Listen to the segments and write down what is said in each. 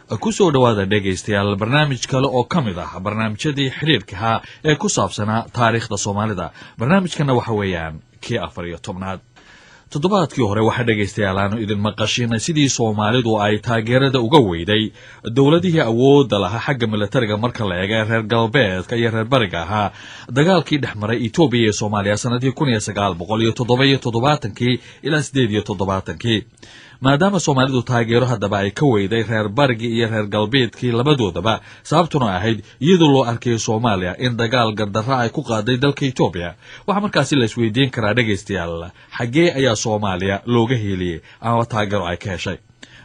ku soo dhawaada dhegaystayaal barnaamij kale oo ka mid ah barnaamijyadii xiriirka ee ku saabsanaa taariikhda Soomaalida. barnaamijkana waxa weeyaan kii 14aad. toddobaadkii hore waxa dhegaystayaal aanu idin maqashinay sidii Soomaalidu ay taageerada uga weyday dawladihii awoodda lahaa xagga militariga marka la eego reer galbeedka iyo reer bariga ahaa dagaalkii dhexmaray Itoobiya iyo Soomaaliya sanadii 1977 ilaa 1978. maadaama Soomaalidu taageero haddaba ay ka weyday reer barigi iyo reer galbeedkii labadoodaba sababtuna ahayd iyadoo loo arkay Soomaaliya in dagaal gardarra ay ku qaaday dalka Itoobiya. waxa markaasi la isweydiin karaa dhagaystayaal xagee ayaa Soomaaliya looga heliyay ama taageero ay ka heshay.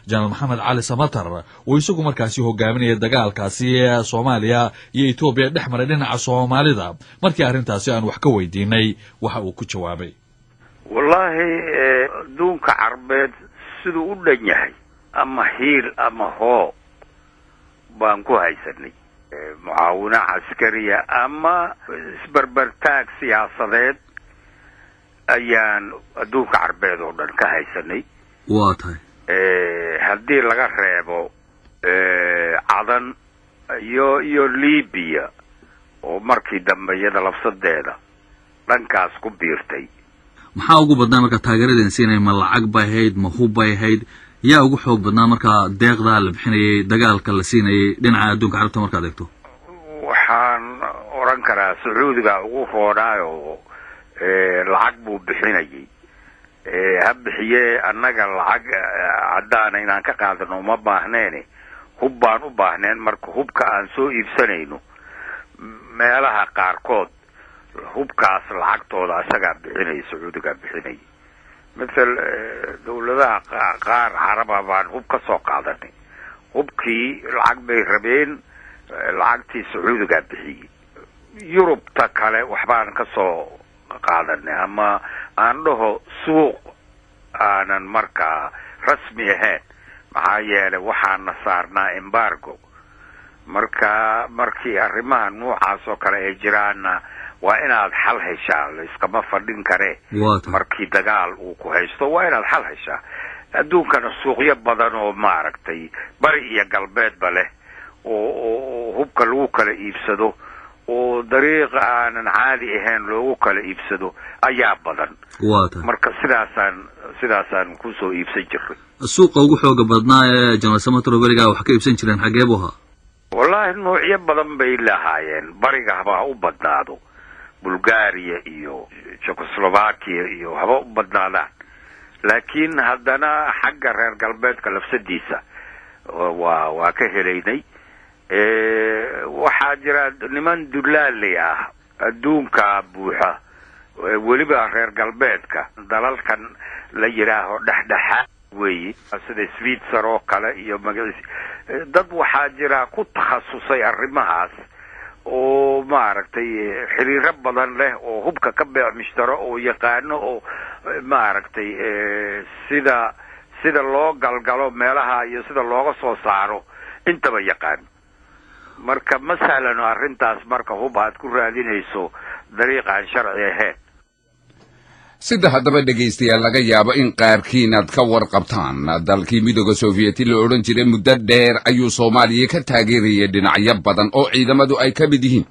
General Maxamed Cali Samatar oo isagu markaasi hogaaminaya dagaalkaasi ee Soomaaliya iyo Itoobiya dhexmaray dhinaca Soomaalida markii arrintaasi aan wax ka weydiinay waxa uu ku jawaabay wallahi duunka carbeed siduu u dhan yahay ama hiil ama hoo baan ku haysanay mucaawino caskariya ama isbarbartaag siyaasadeed ayaan adduunka carbeed oo dhan ka haysanay. waa tahay haddii laga reebo cadan iyo Liibiya oo markii dambe iyada lafsadeeda dhankaas ku biirtay. maxaa ugu badnaa marka taageeradan siinay ma lacag bay ahayd ma hub bay ahayd yaa ugu xoog badnaa marka deeqda la bixinayay dagaalka la siinayay dhinaca adduunka carabta markaad eegto? waxaan oran karaa Sacuudiga ugu roonaayo lacag buu bixinayay. ha bixiye annaga lacag cadaan inaan ka qaadano ma baahneen hub baan u baahneen. marka hubka aan soo iibsanayno meelaha qaarkood hubkaas lacagtooda asaga bixinay Sacuudiga bixinay. مثل dawladaha qaar caraba baan hub ka soo qaadanay. hubkii lacag bay rabeen lacagtii Sacuudiga bixiyay. Yurubta kale waxbaan ka soo qaadanay ama aan dhaho suuq aanan markaa rasmi ahayn maxaa yeelay waxaan saarnaa embargo. markii arrimaha noocaas oo kale ay jiraan waa inaad xal heshaa la iskama fadhin kare. markii dagaal uu ku haysto waa inaad xal heshaa. adduunkana suuqyo badan oo maaragtay bari iyo galbeedba leh oo hubka lagu kala iibsado oo dariiq aanan caadi ahayn loogu kala iibsado ayaa badan. marka sidaasaan ku soo iibsan jiray. suuqa ugu xooga badnaa ee General Samatar bariga wax ka iibsan jireen xagee buu ahaa? wallahi noocyo badan bay lahaayeen. bariga haba u badnaado Bulgaria iyo Czechoslovakia iyo haba u badnaadaan. laakiin haddana xagga reer galbeedka lafsadiisa waa ka helaynay. waxaa jira niman dulaali ah adduunka buuxa weliba reer galbeedka dalalkan la yiraaho dhexdhexaad weeye sida Switzerland oo kale iyo dad waxaa jira ku takhasusay arrimahaas oo maaragtay xiriiro badan leh oo hubka ka beecishtaro oo yaqaano oo maaragtay sida loo galgalo meelaha iyo sida looga soo saaro intaba yaqaan. marka masalano arrintaas marka hub aad ku raadinayso dariiqan sharci ahayn. sida haddaba dhegaystayaal laga yaabo in qaarkiin aad ka warqabtaan dalkii midowga Soviyeeti la odhan jiray muddo dheer ayuu Soomaaliya ka taageerayay dhinacyo badan oo ciidamadu ay ka mid yihiin.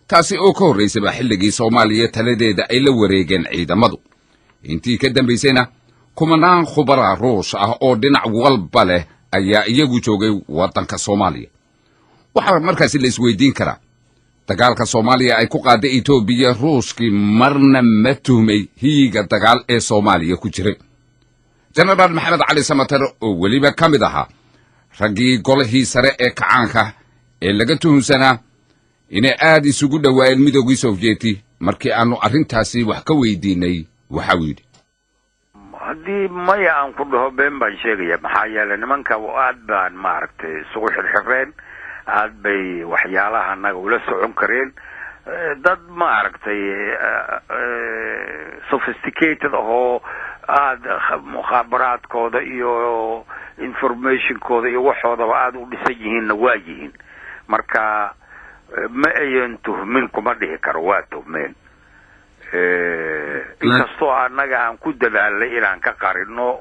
taasi oo ka horreysay xilligii Soomaaliya taladeeda ay la wareegeen ciidamadu. intii ka dambaysayna kumanaan khubara Ruus ah oo dhinac walba leh ayaa iyagu joogay waddanka Soomaaliya. waxaa markaasi la isweydiin karaa dagaalka Soomaaliya ay ku qaaday Itoobiya Ruuskii marna ma tuhmay hiiga dagaal ee Soomaaliya ku jiray. General Maxamed Cali Samatar oo weliba ka mid ahaa raggii golihii sare ee kacaanka ee laga tuhunsanaa inay aad isugu dhawaayeen midowgii Soviyeeti markii aanu arrintaasi wax ka weydiinay waxa uu yidhi. haddii maya aan ku dhaho been baan sheegaya maxaa yeelay nimanka aad baan maaragtay isugu xirxireen. aad bay waxyaalaha anaga ula socon kareen. dad maaragtay sophisticated oo aad mukhaabaraadkooda iyo informationkooda iyo waxoodaba aad u dhisan yihiinna waa yihiin. marka ma ayan tuhmin kuma dhihi karo waa tuhmeen. inkastoo annaga aan ku dadaalnay inaan ka qarino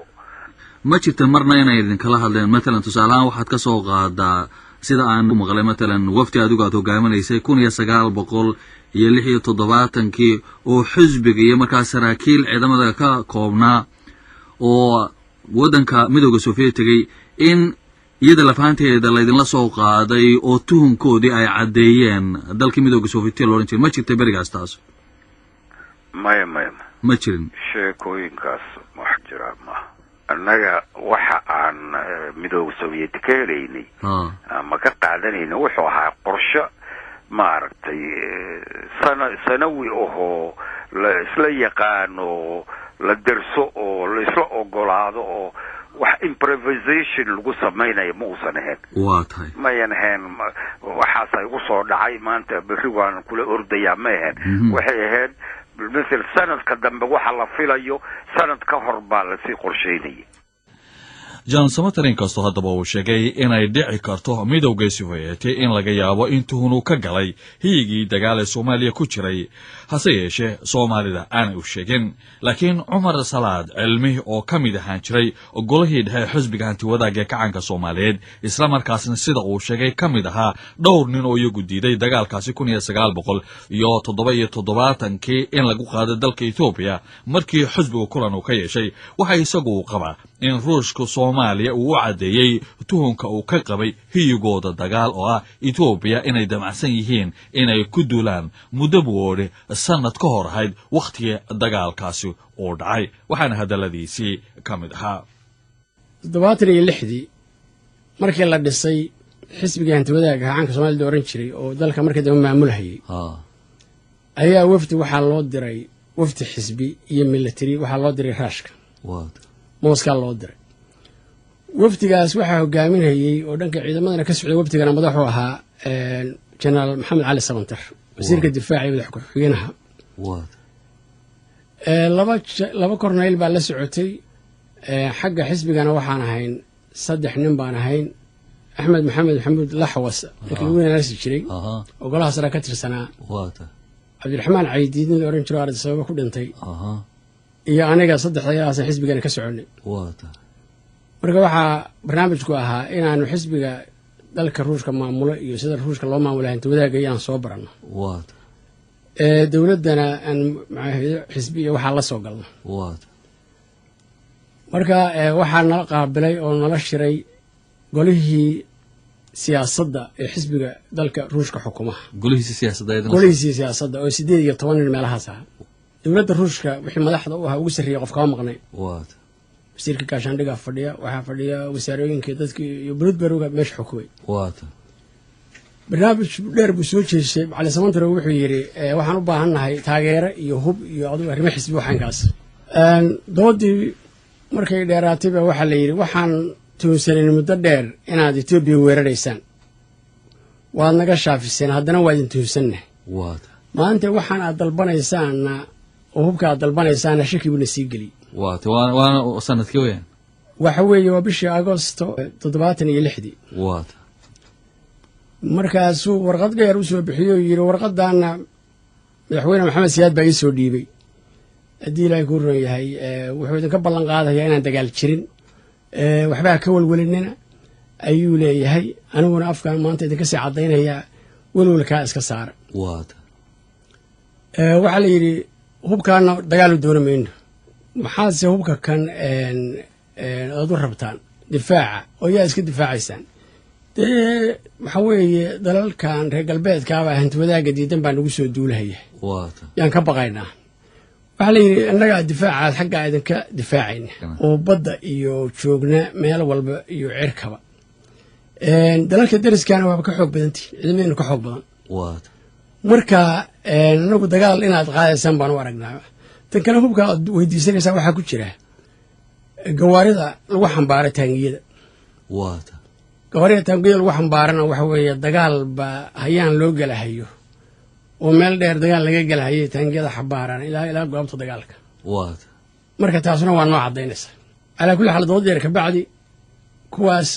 ما جرت مرنا إنا إذن كلا هذا مثلا تسألان واحد كسوق هذا سيدا عن مغلى مثلا وفتي أدوك أتوقع من يكون يسجل بقول يلحي تضباط كي وحزبك يمكا سراكيل عندما ذاك قومنا وودنك مدوق سوفيتي إن iyada lafaanteeda laydin la soo qaaday oo tuhunkoodii ay cadeeyeen dalkii midowga Soviet loo oran jiray ma jirtay barigaas taas ma jirin sheekooyinkaas wax jira ma annaga waxa aan midowga Soviet ka helaynay ama ka qaadanayna wuxuu ahaa qorshe maaragtay sanawi oo la isla yaqaano la darso oo la isla ogolaado oo wax improvisation lagu sameeyay ma uusan ahayn waatahay ma yanaheen waxa ay ugu soo dhacay maanta bari waan kula ordaya ma ahayn waxay ahayd مثل سنة كدم بوحة الله فيلايو سنة كهر بالسي قرشيني جان سمترين كاستو هدبا uu sheegay inay dhici karto midowga Soviet in laga yaabo intuu ka galay hiigii dagaal Soomaaliya ku jiray hase yeeshee Soomaalida aan u sheegin laakiin Umar Salaad cilmi oo kamid ahaan jiray ogolihii dhahay xisbiga anti wadaaga kacanka Soomaaliyeed isla markaasna sida uu sheegay kamid ahaa dhowr nin oo iyagu diiday dagaalkaasi 1977 in lagu qaado dalka Ethiopia markii xisbigu kulan uu ka yeeshay waxa isagu qaba in Ruushka Soomaaliya uu cadeeyay tuhunka uu ka qabay hiyigooda dagaal oo ah Ethiopia inay damacsan yihiin inay ku duulaan muddo boode sanad ka hor ahayd waqtiga dagaalkaasi oo dhacay waxaana hadaladiisii kamid ahaa 76 markii la dhisay xisbiga hanti wadaaga gacanka Soomaaliya oran jiray oo dalka markii dambe maamulhayay ayaa wafdi waxa loo diray wafdi xisbi iyo military waxa loo diray Raashka موسكا لو diray waftigaas waxa hogaaminayay oo dhanka ciidamadana ka socday waftigana madaxu ahaa General Maxamed Ali Sabantar wasiirka difaaca iyo xigeenaha laba korneyl baa la socotay xagga xisbigana waxaan ahayn saddex nin baan ahayn Axmed Maxamed Laxwas laakiin weyn la jiray oo golaha sare ka tirsanaa Cabdiraxmaan Caydiin oo oran jiray arday sabab ku dhintay iyo aniga saddexdayaas xisbigana ka soconay marka waxa barnaamijku ahaa inaanu xisbiga dalka Ruushka maamulo iyo sida Ruushka loo maamulo inta wadaaga ayaan soo barano dawladana aan xisbiga waxa la soo galno marka waxa nala qaabilay oo nala shiray golihii siyaasadda ee xisbiga dalka Ruushka xukumaha golihii siyaasadda oo 18 meelahaas ah dawladda Ruushka wixii madaxda u ahaa ugu sarreeyay qof ka maqnay wasiirka gaashaandhiga fadhiya waxa fadhiya wasaarooyinka dadka iyo Bloodberg meesha xukumay barnaamij dheer buu soo jeesay Ali Samantar wuxuu yiri waxaan u baahanahay taageero iyo hub iyo adigu arrimo xisbi waxankaas doodii markay dheeraatay waxa la yiri waxaan tuusanay muddo dheer inaad Ethiopia weeraraysaan waad naga shaafiseen haddana waad intuusanay maanta waxaan aad dalbanaysaan oo hubka aad dalbanaysaan shaki buu sii gali waana sanadkii weyn waxa weeye waa bishii Agoosto 76 markaas uu warqad dheer u soo bixiyo yiri warqadana madaxweyne Maxamed Siyaad baa soo dhiibay hadii la ku run yahay wuxuu idin ka ballan qaadayaa inaan dagaal jirin waxba ka walwalinina ayuu leeyahay aniguna afkaan maanta idinka sii cadeynaya walwalka iska saar waxa la yiri hubkaana dagaal doonayeen maxaase hubka kan aad u rabtaan difaaca oo yaa iska difaacaysan waxa weeye dalalkan reer galbeedka ah hanti wadaaga diidan baan ugu soo duulahaya yaan ka baqaynaa waxa la yiri annaga difaaca xagga idinka difaacayna oo badda iyo joogna meel walba iyo cirkaba dalalka dariskana waa ka xoog badantii ciidamada ka xoog badan marka anagu dagaal inaad qaadaysan baan u aragnaa tan kale hubka weydiisanaysa waxa ku jira gawaarida lagu xambaaro taangiyada gawaarida taangiyada lagu xambaarana waxa weeye dagaal ba hayaan loo galahayo oo meel dheer dagaal laga galahayo taangiyada xambaarana ilaa goobta dagaalka marka taasuna waa nooc cadeynaysa ala kulli xal dood dheer ka bacdi kuwaas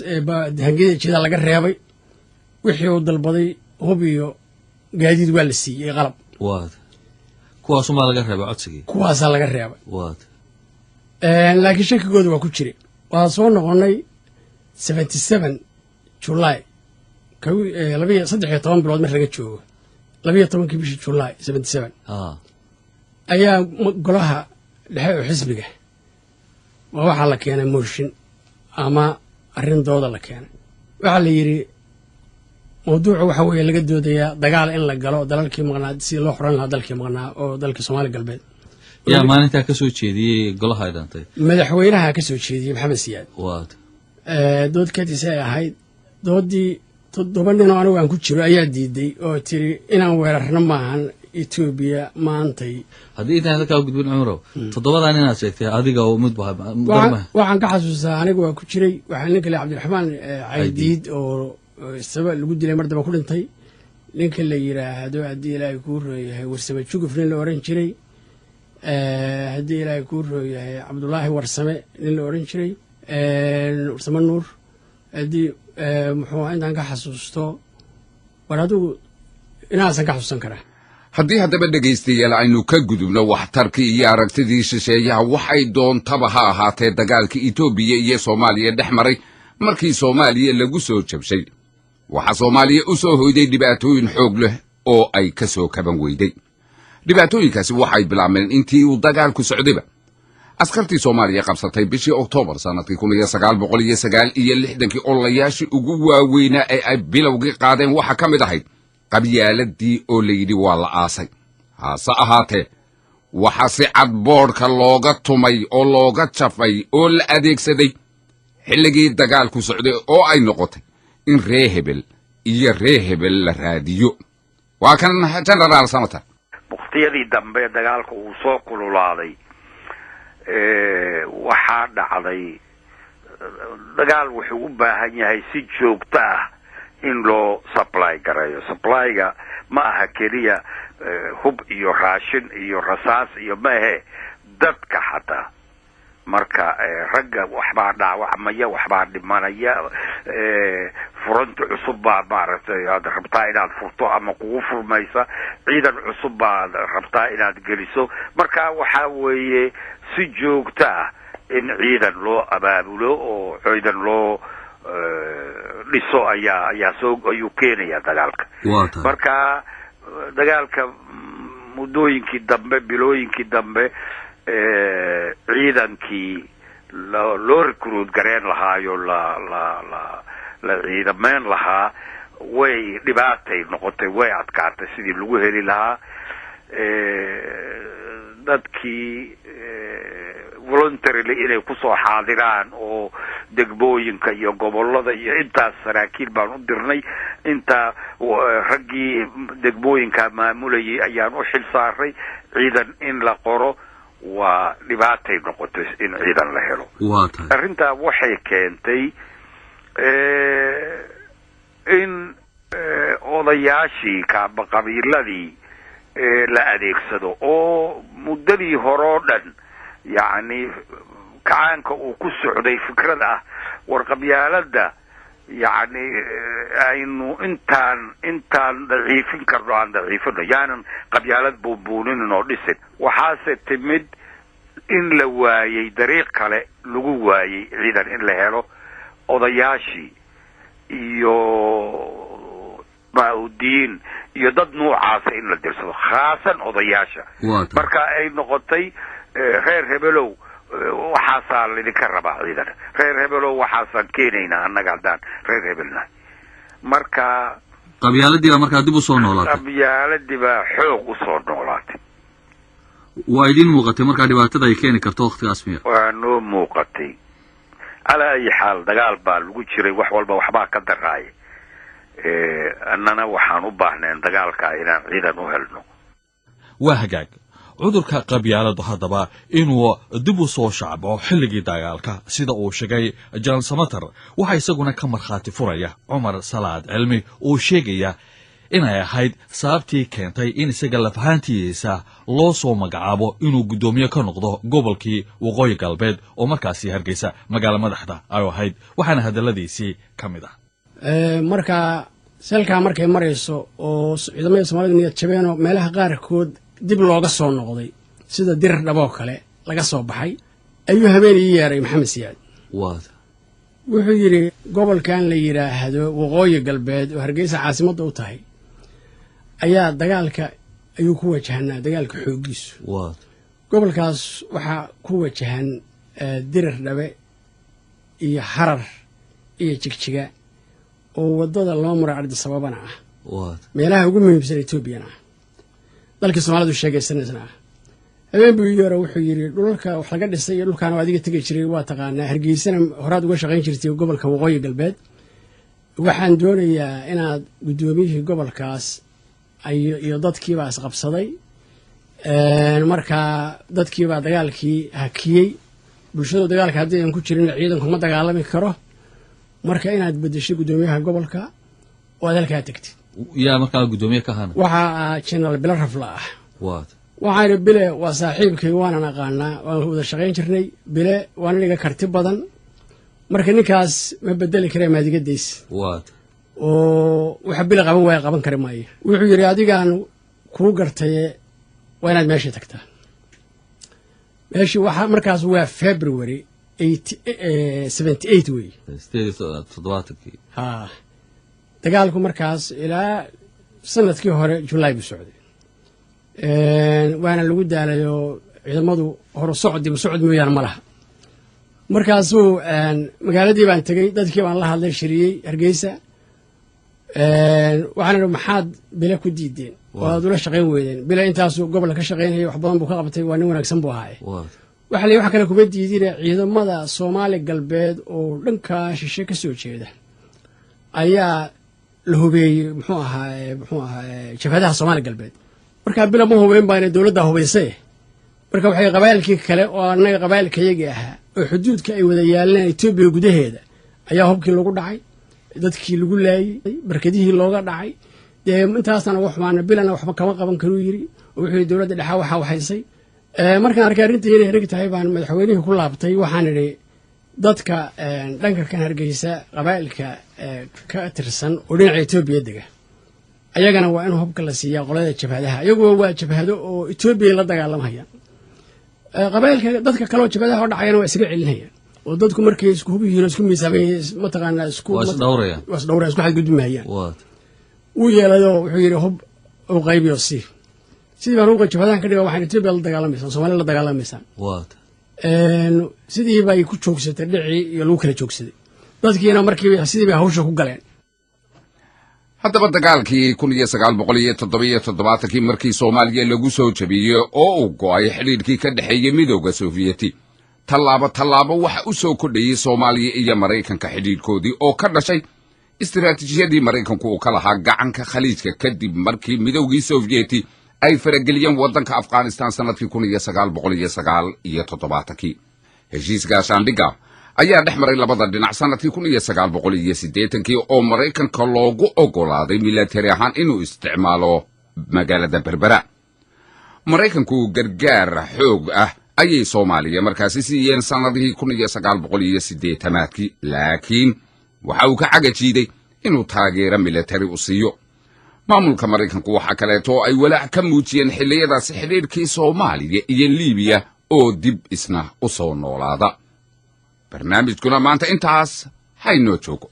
taangiyada jida laga reebay wixii uu dalbaday hub iyo gaadiid waa la siiyay qalab kuwaas ma laga reebay codsigii kuwaas laga reebay laakiin shakigoodu waa ku jiray waa soo noqonnay 77 July 13 bilood mar laga joogo 12 bishii July 77 ayaa golaha dhexe oo xisbiga waxaa la keenay mooshin ama arrin dooda la keenay waxaa la yidhi mawduucu waxa weeye laga doodayaa dagaal in la galo dalalkii maqnaa si loo xoran lahaa dalkii maqnaa oo dalka Soomaali galbeed yaa maalinta ka soo jeediyay golaha ay dhantay madaxweynaha ka soo jeediyay Maxamed Siyaad dood kadisa ay ahayd doodii 7 nin oo anigu aan ku jiro ayaa diiday oo tiri inaan weerarno maahan Ethiopia maantay haddii intaan ka gudbin Cumaro 7 nin aad sheegtay adiga oo mid waxaan ka xasuustaa anigu waa ku jiray waxaan ninka Cabdiraxmaan Caydiid oo sabab lagu dilay mardaba ku dhintay ninka la yiraahdo hadii Ilaahay ku rooyahay warsame juguf nin la oran jiray hadii Ilaahay ku rooyahay Cabdullaahi warsame nin la oran jiray warsame nuur hadii muxuu intaan ka xasuusto war adigu inaasan ka xasuusan karaa haddii haddaba dhegaystayaal aynu ka gudubno waxtarkii iyo aragtidii shisheeyaha waxay doontaba ha ahaatee dagaalkii Itoobiya iyo Soomaaliya dhex maray markii Soomaaliya lagu soo jabshay waxa Soomaaliya u soo hoyday dhibaatooyin xoog leh oo ay ka soo kaban weyday dhibaatooyinkaasi waxay bilaabmeen intii uu dagaalku socdayba askartii Soomaaliya qabsatay bishii Oktoobar sanadkii 1969 olayaashii ugu waaweynaa ee ay bilowgii qaadeen waxa ka mid ahayd qabyaaladii oo la yidhi waa la aasay hase ahaatee waxa si cad boodhka looga tumay oo looga jafay oo la adeegsaday xilligii dagaalku socday oo ay noqotay in ree hebel iyo ree hebel la raadiyo waa kan General Samatar waqtiyadii dambe dagaalku uu soo kululaaday waxaa dhacday dagaal wuxuu u baahan yahay si joogto ah in loo supply gareeyo supplyga ma aha keliya hub iyo raashin iyo rasaas iyo maahe dadka xataa marka ragga waxbaa dhaawacmaya waxbaa dhimanaya furunta cusub baa maaragtay aad rabtaa inaad furto ama kugu furmaysa ciidan cusub baad rabtaa inaad geliso marka waxaa weeye si joogto ah in ciidan loo abaabulo oo ciidan loo dhiso ayuu keenaya dagaalka marka dagaalka muddooyinkii dambe bilooyinkii dambe ciidankii loo recruit gareen lahaayo la ciidameen lahaa way dhibaatay noqotay way adkaatay sidii lagu heli lahaa dadkii voluntarily inay ku soo xaadiraan oo degmooyinka iyo gobolada iyo intaas saraakiil baan u dirnay inta raggii degmooyinka maamulayay ayaan u xil saaray ciidan in la qoro waa dhibaatay noqotay in ciidan la helo arrintaa waxay keentay in odayaashii qabiiladii la adeegsado oo muddadii horoo dhan yacni kacaanka uu ku socday fikrad ah war qabyaalada yacni aynu intaan daciifin karno aan daciifino yaanan qabyaalad buunbuuninin oo dhisin waxaase timid in la waayey dariiq kale lagu waayey ciidan in la helo odayaashii iyo maaudiin iyo dad noocaasa in la dirsado khaasan odayaasha marka ay noqotay reer hebelow waxaasaa lidinka rabaa ciidan reer hebelow waxaasaan keenaynaa annaga haddaan reer hebelnahay marka qabyaaladii baa markaa dib u soo noolaatay qabyaaladii baa xoog u soo noolaatay waa idin muuqatay markaa dhibaatada ay keeni karto waqtigaas miya waa noo muuqatay calaa ayi xaal dagaal baa lagu jiray wax walba waxbaa ka daraaya annana waxaan u baahneen dagaalka inaan ciidan u helno waa hagaag cudurka qabyaaladu haddaba inuu dib u soo shacbo xilligii dagaalka sida uu sheegay General Samatar waxa isaguna ka markhaati furaya Cumar Salaad Cilmi oo sheegaya inay ahayd sababtii keentay in isaga lafahantiisa loo soo magacaabo inuu gudoomiye ka noqdo gobolkii Waqooyi Galbeed oo markaasi Hargeysa magaalo madaxda ay ahayd waxaana hadaladiisii kamid ah marka selka markay marayso oo ciidamada Soomaaliyeed niyad jabeeno meelaha qaarkood dib looga soo noqday sida dirir dhabo kale laga soo baxay ayuu habeen yeeray Maxamed Siyaad wuxuu yidhi gobolkan la yidhaahdo waqooyi galbeed oo hargeysa caasimadda u tahay ayaa dagaalka ayuu ku wajahanaa dagaalka xooggiisu gobolkaas waxaa ku wajahan dirir dhabe iyo harar iyo jigjiga oo waddada loo maro ardisababana ah meelaha ugu muhiimsan etoobiyana ah dalkii soomaalidu sheegaysanaysna ah habeen buu ii hore wuxuu yidhi dhulalka wax laga dhisay iyo dhulkaana waa adiga tegi jiray waa taqaanaa hargeysana horaad uga shaqayn jirtay gobolka waqooyi galbeed waxaan doonayaa inaad guddoomiyihii gobolkaas iyo dadkiibaa isqabsaday markaa dadkiibaa dagaalkii hakiyey bulshadu dagaalka haddii aan ku jirin ciidanku ma dagaalami karo marka inaad bedeshay guddoomiyaha gobolka oo aad halkaa tegtid yaa markaa guddoomiye ka hana waxaa jenaraal bilo rafla ah waxaan idhi bile waa saaxiibkay waanan aqaanaa waan wada shaqayn jirnay bile waa nin iga karti badan marka ninkaas ma bedeli kare maadigadays oo waxa bile qaban waaya qaban kari maayo wuxuu yidhi adigaan kuu gartaye waa inaad meesha tagtaa meeshii waxaa markaas waa February 78 wey ha dagaalku markaas ilaa sanadkii hore July buu socday waana lagu daalayo ciidamadu hor socod mooyaan ma laha markaasuu magaaladii baan tegey dadkii baan la hadlay shiriyey hargeysa waxaan idhi maxaad bile ku diideen oo aad ula shaqayn weydeen bile intaasuu gobolka ka shaqaynayay wax badan buu ka qabtay waa nin wanaagsan buu ahaaye waxa la wax kale kuma diidine ciidamada Soomaali galbeed oo dhanka shishe ka soo jeeda ayaa la hubeeyey muxuu ahaa jabhadaha Soomaali galbeed marka bila ma hubeen baa inay dawladda hubeysay marka waxay qabaylkii kale oo anaga qabaylkayaga ahaa oo xuduudka ay wada yaaleen Itoobiya gudaheeda ayaa hubkii lagu dhacay dadkii lagu laayay barkadihii looga dhacay intaasna waxbaana bilana waxba kama qaban karo yiri wuxuu dawladda dhaxa waxa waxaysay markaan arkay arrintii inay hereg tahay baan madaxweynihii ku laabtay waxaan idhi dadka dhanka kan hargeysa qabaylka ka tirsan oo dhinaca Itoobiya dega ayagana waa in hubka la siiyaa qolada jabhadaha iyagoo waa jabhado oo Itoobiya la dagaalamaya qabaylka dadka kale oo jabhadaha oo dhacayna waa isaga celinayaan oo dadku markay isku hubiyiin isku miisaabeen ma taqaana isku dhawrayaan isku xadgudbmayaan uu yeelayo wuxuu yiri hub oo qaybiyo sidii baan uga jabhadahan ka dhigaa waxaan Itoobiya la dagaalamaysaa Soomaaliya la dagaalamaysaa sidii bay ku joogsatay dhicii iyo lagu kala joogsaday dadkiina markii sidii bay hawsha ku galeen haddaba dagaalkii 1977 markii Soomaaliya lagu soo jabiyey oo uu go'ay xiriirkii ka dhaxeeyay midowga Soviyeeti tallaabo waxa u soo kordhayay Soomaaliya iyo Mareykanka xiriirkoodii oo ka dhashay istiraatiijiyadii Mareykanku uu ka lahaa gacanka khaliijka kadib markii midowgii Soviyeeti ay farageliyeen waddanka Afghanistan sanadkii 1979 heshiiska Shandhiga ayaa dhex maray labada dhinac sanadkii 1980 oo Mareykanka loogu ogolaaday military ahaan inuu isticmaalo magaalada Berbera Mareykanku gargaar xoog ah ayay Soomaaliya markaasi siiyeen sanadihii 1980 laakiin waxa uu ka cagajiiday inuu taageero military u siiyo maamulka Mareykanku waxa kaleeto ay walaac ka muujiyeen xilliyadaas xiriirkii Soomaaliya iyo Liibiya oo dib isna u soo noolaada barnaamijkuna maanta intaas haynoo joogo